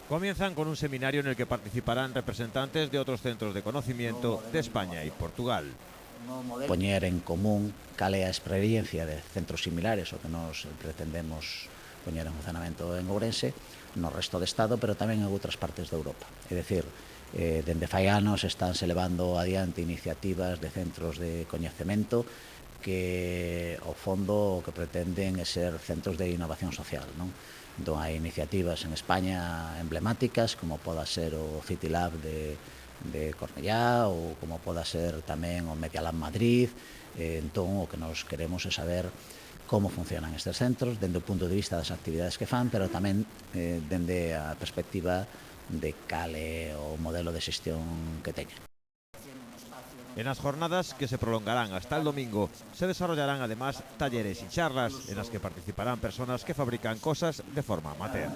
Comienzan con un seminario en el que participarán representantes de otros centros de conocimiento de España y Portugal. Poñer en común cal é a experiencia de centros similares o que nos pretendemos poñer en funcionamento en Ourense no resto de Estado, pero tamén en outras partes de Europa. É dicir, dende fai anos estánse levando adiante iniciativas de centros de coñecemento que, ao fondo, o que pretenden é ser centros de innovación social, non? Entón, hai iniciativas en España emblemáticas, como poda ser o City Lab de Cornellá ou como poda ser tamén o Media Lab Madrid. Entón, o que nos queremos é saber como funcionan estes centros dende o punto de vista das actividades que fan, pero tamén dende a perspectiva de cal é o modelo de xestión que teñen. En las jornadas, que se prolongarán hasta el domingo, se desarrollarán además talleres y charlas en las que participarán personas que fabrican cosas de forma amateur.